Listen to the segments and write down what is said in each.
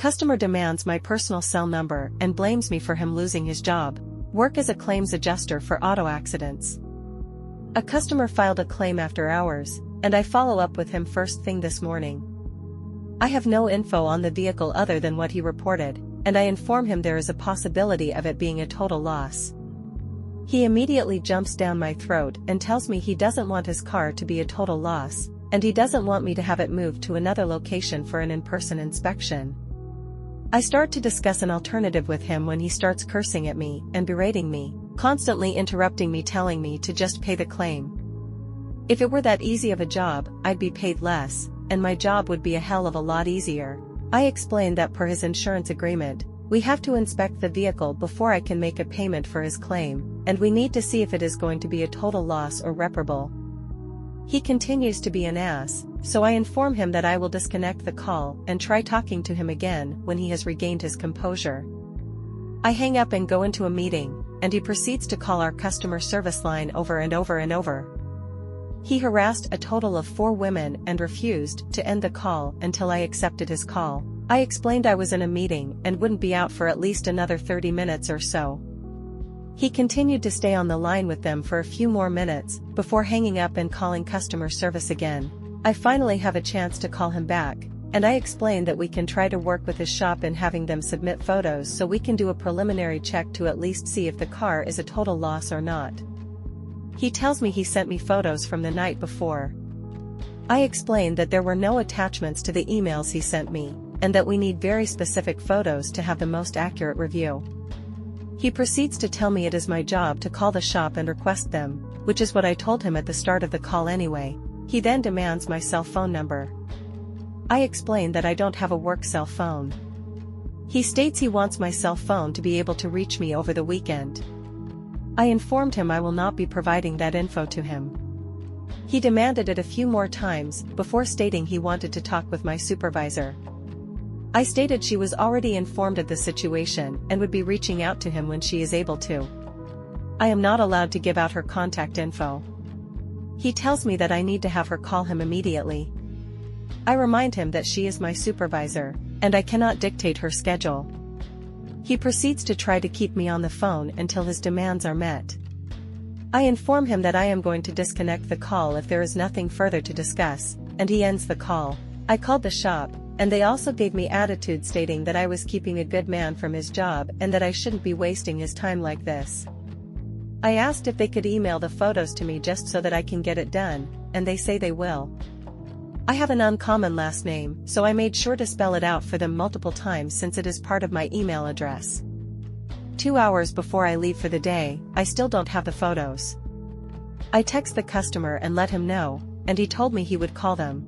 Customer demands my personal cell number and blames me for him losing his job. Work as a claims adjuster for auto accidents. A customer filed a claim after hours, and I follow up with him first thing this morning. I have no info on the vehicle other than what he reported, and I inform him there is a possibility of it being a total loss. He immediately jumps down my throat and tells me he doesn't want his car to be a total loss, and he doesn't want me to have it moved to another location for an in-person inspection. I start to discuss an alternative with him when he starts cursing at me and berating me, constantly interrupting me, telling me to just pay the claim. If it were that easy of a job, I'd be paid less, and my job would be a hell of a lot easier. I explained that per his insurance agreement, we have to inspect the vehicle before I can make a payment for his claim, and we need to see if it is going to be a total loss or reparable. He continues to be an ass, so I inform him that I will disconnect the call and try talking to him again when he has regained his composure. I hang up and go into a meeting, and he proceeds to call our customer service line over and over and over. He harassed a total of 4 women and refused to end the call until I accepted his call. I explained I was in a meeting and wouldn't be out for at least another 30 minutes or so. He continued to stay on the line with them for a few more minutes before hanging up and calling customer service again. I finally have a chance to call him back, and I explain that we can try to work with his shop in having them submit photos so we can do a preliminary check to at least see if the car is a total loss or not. He tells me he sent me photos from the night before. I explained that there were no attachments to the emails he sent me, and that we need very specific photos to have the most accurate review. He proceeds to tell me it is my job to call the shop and request them, which is what I told him at the start of the call anyway. He then demands my cell phone number. I explain that I don't have a work cell phone. He states he wants my cell phone to be able to reach me over the weekend. I informed him I will not be providing that info to him. He demanded it a few more times before stating he wanted to talk with my supervisor. I stated she was already informed of the situation and would be reaching out to him when she is able to. I am not allowed to give out her contact info. He tells me that I need to have her call him immediately. I remind him that she is my supervisor, and I cannot dictate her schedule. He proceeds to try to keep me on the phone until his demands are met. I inform him that I am going to disconnect the call if there is nothing further to discuss, and he ends the call. I called the shop, and they also gave me attitude stating that I was keeping a good man from his job and that I shouldn't be wasting his time like this. I asked if they could email the photos to me just so that I can get it done, and they say they will. I have an uncommon last name, so I made sure to spell it out for them multiple times since it is part of my email address. 2 hours before I leave for the day, I still don't have the photos. I text the customer and let him know, and he told me he would call them.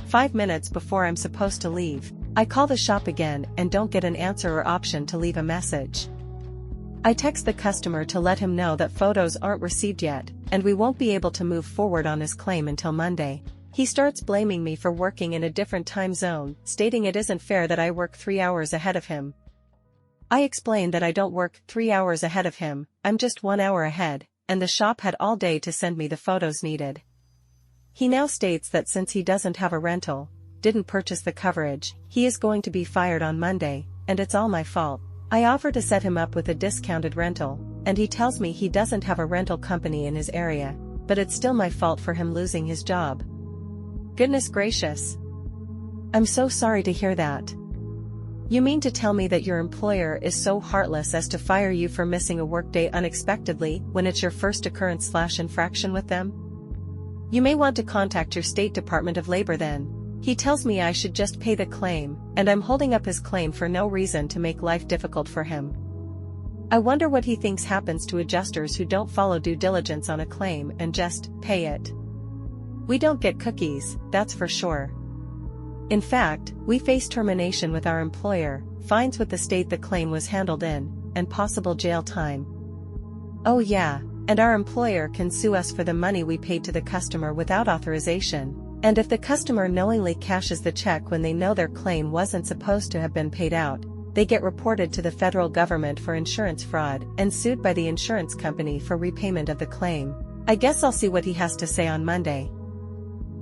5 minutes before I'm supposed to leave, I call the shop again and don't get an answer or option to leave a message. I text the customer to let him know that photos aren't received yet, and we won't be able to move forward on his claim until Monday. He starts blaming me for working in a different time zone, stating it isn't fair that I work 3 hours ahead of him. I explain that I don't work 3 hours ahead of him, I'm just 1 hour ahead, and the shop had all day to send me the photos needed. He now states that since he doesn't have a rental, didn't purchase the coverage, he is going to be fired on Monday, and it's all my fault. I offer to set him up with a discounted rental, and he tells me he doesn't have a rental company in his area, but it's still my fault for him losing his job. Goodness gracious. I'm so sorry to hear that. You mean to tell me that your employer is so heartless as to fire you for missing a workday unexpectedly when it's your first occurrence/infraction with them? You may want to contact your State Department of Labor then. He tells me I should just pay the claim, and I'm holding up his claim for no reason to make life difficult for him. I wonder what he thinks happens to adjusters who don't follow due diligence on a claim and just pay it. We don't get cookies, that's for sure. In fact, we face termination with our employer, fines with the state the claim was handled in, and possible jail time. Oh yeah, and our employer can sue us for the money we paid to the customer without authorization. And if the customer knowingly cashes the check when they know their claim wasn't supposed to have been paid out, they get reported to the federal government for insurance fraud and sued by the insurance company for repayment of the claim. I guess I'll see what he has to say on Monday.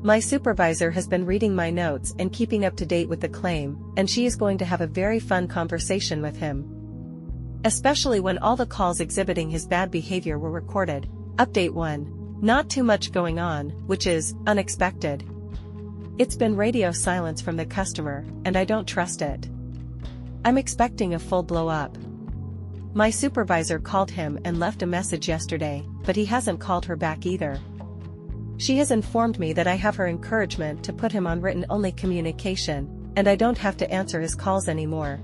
My supervisor has been reading my notes and keeping up to date with the claim, and she is going to have a very fun conversation with him. Especially when all the calls exhibiting his bad behavior were recorded. Update 1. Not too much going on, which is unexpected. It's been radio silence from the customer, and I don't trust it. I'm expecting a full blow-up. My supervisor called him and left a message yesterday, but he hasn't called her back either. She has informed me that I have her encouragement to put him on written-only communication, and I don't have to answer his calls anymore.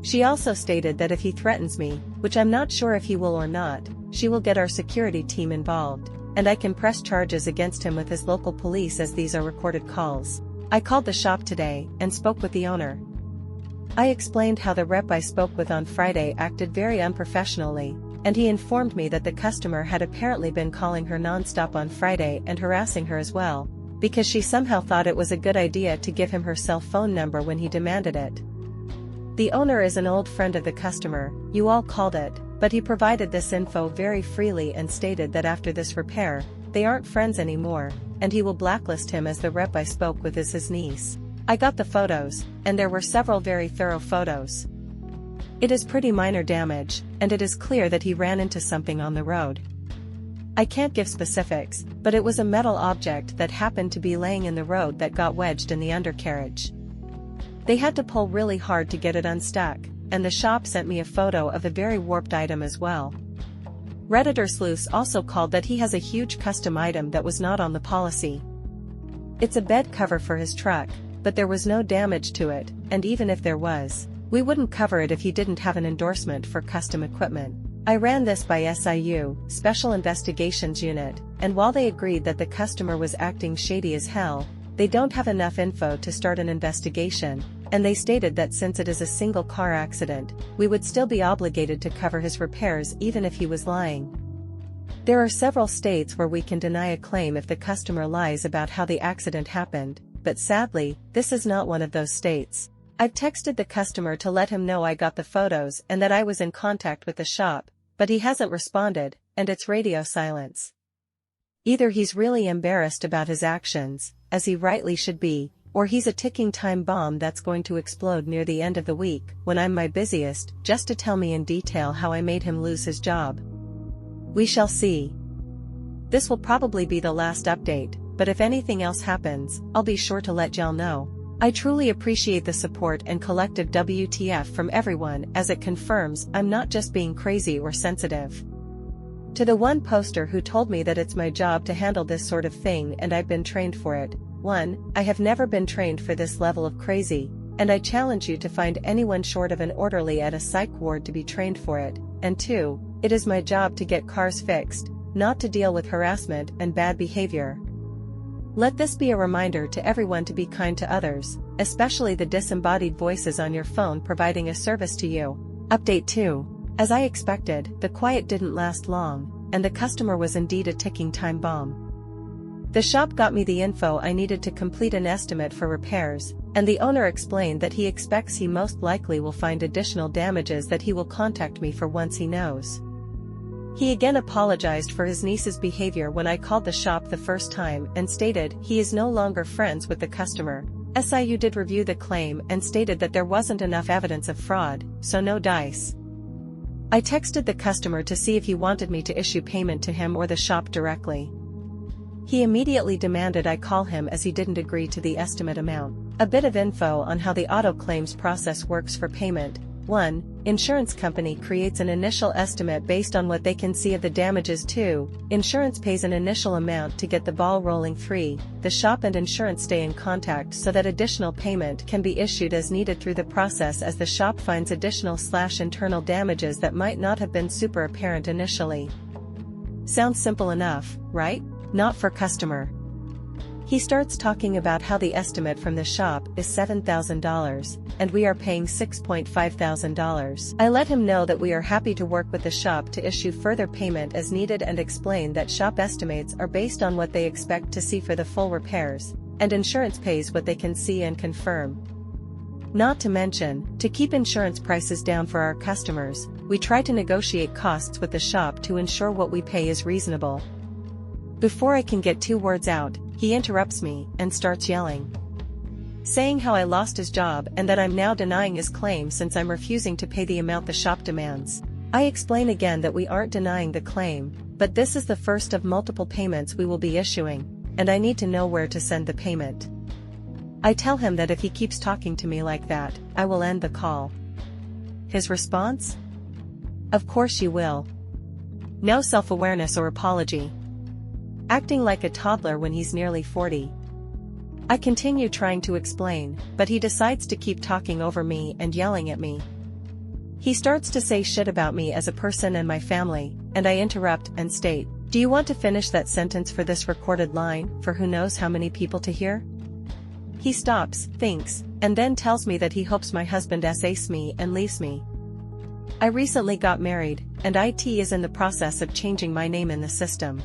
She also stated that if he threatens me, which I'm not sure if he will or not, she will get our security team involved, and I can press charges against him with his local police as these are recorded calls. I called the shop today and spoke with the owner. I explained how the rep I spoke with on Friday acted very unprofessionally, and he informed me that the customer had apparently been calling her non-stop on Friday and harassing her as well, because she somehow thought it was a good idea to give him her cell phone number when he demanded it. The owner is an old friend of the customer, you all called it, but he provided this info very freely and stated that after this repair, they aren't friends anymore, and he will blacklist him as the rep I spoke with is his niece. I got the photos, and there were several very thorough photos. It is pretty minor damage, and it is clear that he ran into something on the road. I can't give specifics, but it was a metal object that happened to be laying in the road that got wedged in the undercarriage. They had to pull really hard to get it unstuck, and the shop sent me a photo of a very warped item as well. Redditor Sluice also called that he has a huge custom item that was not on the policy. It's a bed cover for his truck, but there was no damage to it, and even if there was, we wouldn't cover it if he didn't have an endorsement for custom equipment. I ran this by SIU, Special Investigations Unit, and while they agreed that the customer was acting shady as hell, they don't have enough info to start an investigation, and they stated that since it is a single car accident, we would still be obligated to cover his repairs even if he was lying. There are several states where we can deny a claim if the customer lies about how the accident happened, but sadly, this is not one of those states. I've texted the customer to let him know I got the photos and that I was in contact with the shop, but he hasn't responded, and it's radio silence. Either he's really embarrassed about his actions, as he rightly should be, or he's a ticking time bomb that's going to explode near the end of the week, when I'm my busiest, just to tell me in detail how I made him lose his job. We shall see. This will probably be the last update, but if anything else happens, I'll be sure to let y'all know. I truly appreciate the support and collective WTF from everyone as it confirms I'm not just being crazy or sensitive. To the one poster who told me that it's my job to handle this sort of thing and I've been trained for it. 1. I have never been trained for this level of crazy, and I challenge you to find anyone short of an orderly at a psych ward to be trained for it. And 2. It is my job to get cars fixed, not to deal with harassment and bad behavior. Let this be a reminder to everyone to be kind to others, especially the disembodied voices on your phone providing a service to you. Update 2. As I expected, the quiet didn't last long, and the customer was indeed a ticking time bomb. The shop got me the info I needed to complete an estimate for repairs, and the owner explained that he expects he most likely will find additional damages that he will contact me for once he knows. He again apologized for his niece's behavior when I called the shop the first time and stated he is no longer friends with the customer. SIU did review the claim and stated that there wasn't enough evidence of fraud, so no dice. I texted the customer to see if he wanted me to issue payment to him or the shop directly. He immediately demanded I call him as he didn't agree to the estimate amount. A bit of info on how the auto claims process works for payment. 1. Insurance company creates an initial estimate based on what they can see of the damages. 2. Insurance pays an initial amount to get the ball rolling. 3. The shop and insurance stay in contact so that additional payment can be issued as needed through the process as the shop finds additional/internal damages that might not have been super apparent initially. Sounds simple enough, right? Not for customer. He starts talking about how the estimate from the shop is $7,000, and we are paying $6,500. I let him know that we are happy to work with the shop to issue further payment as needed and explain that shop estimates are based on what they expect to see for the full repairs, and insurance pays what they can see and confirm. Not to mention, to keep insurance prices down for our customers, we try to negotiate costs with the shop to ensure what we pay is reasonable. Before I can get 2 words out, he interrupts me and starts yelling, saying how I lost his job and that I'm now denying his claim since I'm refusing to pay the amount the shop demands. I explain again that we aren't denying the claim, but this is the first of multiple payments we will be issuing, and I need to know where to send the payment. I tell him that if he keeps talking to me like that, I will end the call. His response? Of course you will. No self-awareness or apology. Acting like a toddler when he's nearly 40. I continue trying to explain, but he decides to keep talking over me and yelling at me. He starts to say shit about me as a person and my family, and I interrupt and state, "Do you want to finish that sentence for this recorded line, for who knows how many people to hear?" He stops, thinks, and then tells me that he hopes my husband says me and leaves me. I recently got married, and IT is in the process of changing my name in the system.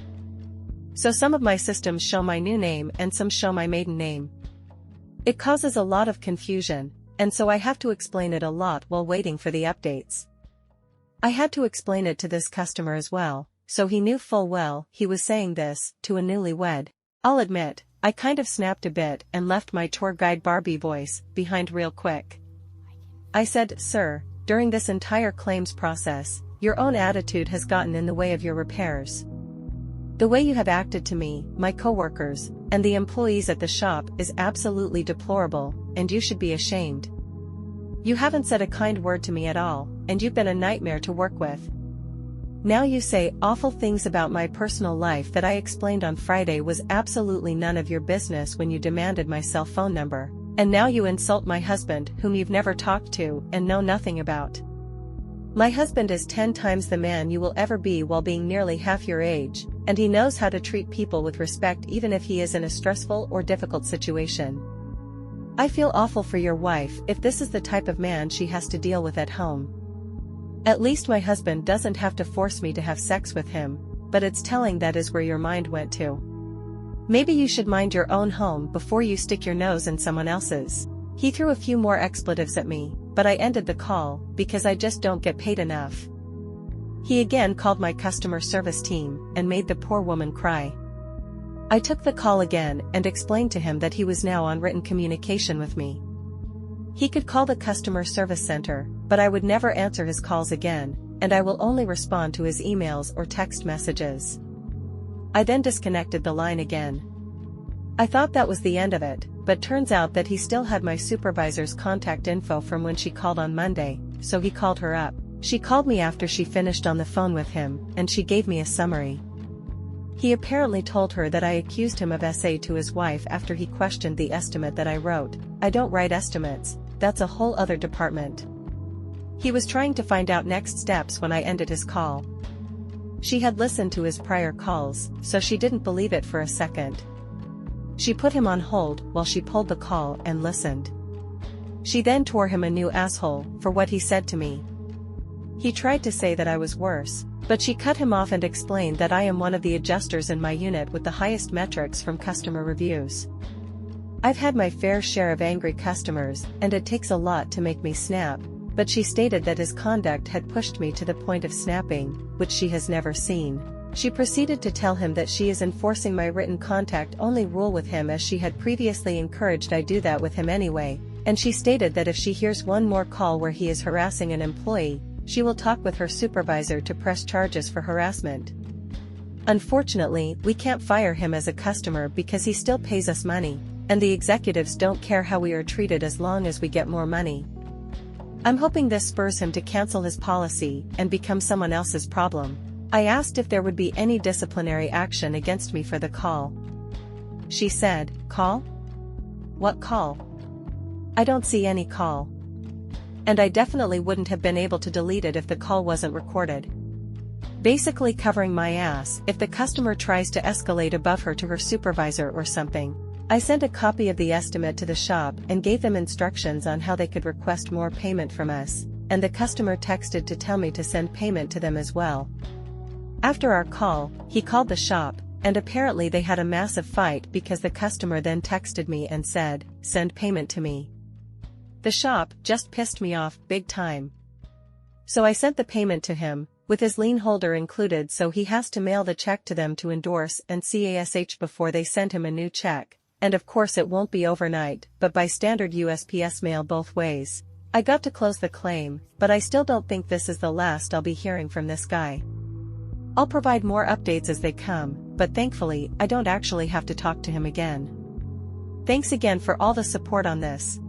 So some of my systems show my new name and some show my maiden name. It causes a lot of confusion, and so I have to explain it a lot while waiting for the updates. I had to explain it to this customer as well, so he knew full well he was saying this to a newlywed. I'll admit, I kind of snapped a bit and left my tour guide Barbie voice behind real quick. I said, "Sir, during this entire claims process, your own attitude has gotten in the way of your repairs. The way you have acted to me, my coworkers, and the employees at the shop is absolutely deplorable, and you should be ashamed. You haven't said a kind word to me at all, and you've been a nightmare to work with. Now you say awful things about my personal life that I explained on Friday was absolutely none of your business when you demanded my cell phone number, and now you insult my husband whom you've never talked to and know nothing about. My husband is 10 times the man you will ever be while being nearly half your age, and he knows how to treat people with respect even if he is in a stressful or difficult situation. I feel awful for your wife if this is the type of man she has to deal with at home. At least my husband doesn't have to force me to have sex with him, but it's telling that is where your mind went to. Maybe you should mind your own home before you stick your nose in someone else's." He threw a few more expletives at me, but I ended the call because I just don't get paid enough. He again called my customer service team and made the poor woman cry. I took the call again and explained to him that he was now on written communication with me. He could call the customer service center, but I would never answer his calls again, and I will only respond to his emails or text messages. I then disconnected the line again. I thought that was the end of it, but turns out that he still had my supervisor's contact info from when she called on Monday, so he called her up. She called me after she finished on the phone with him, and she gave me a summary. He apparently told her that I accused him of SA to his wife after he questioned the estimate that I wrote. I don't write estimates, that's a whole other department. He was trying to find out next steps when I ended his call. She had listened to his prior calls, so she didn't believe it for a second. She put him on hold while she pulled the call and listened. She then tore him a new asshole for what he said to me. He tried to say that I was worse, but she cut him off and explained that I am one of the adjusters in my unit with the highest metrics from customer reviews. I've had my fair share of angry customers, and it takes a lot to make me snap, but she stated that his conduct had pushed me to the point of snapping, which she has never seen. She proceeded to tell him that she is enforcing my written contact only rule with him as she had previously encouraged I do that with him anyway, and she stated that if she hears one more call where he is harassing an employee, she will talk with her supervisor to press charges for harassment. Unfortunately, we can't fire him as a customer because he still pays us money, and the executives don't care how we are treated as long as we get more money. I'm hoping this spurs him to cancel his policy and become someone else's problem. I asked if there would be any disciplinary action against me for the call. She said, "Call? What call? I don't see any call. And I definitely wouldn't have been able to delete it if the call wasn't recorded." Basically covering my ass if the customer tries to escalate above her to her supervisor or something. I sent a copy of the estimate to the shop and gave them instructions on how they could request more payment from us, and the customer texted to tell me to send payment to them as well. After our call, he called the shop, and apparently they had a massive fight because the customer then texted me and said, "Send payment to me." The shop just pissed me off big time. So I sent the payment to him, with his lien holder included, so he has to mail the check to them to endorse and cash before they send him a new check, and of course it won't be overnight, but by standard USPS mail both ways. I got to close the claim, but I still don't think this is the last I'll be hearing from this guy. I'll provide more updates as they come, but thankfully I don't actually have to talk to him again. Thanks again for all the support on this.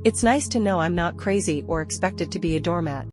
It's nice to know I'm not crazy or expected to be a doormat.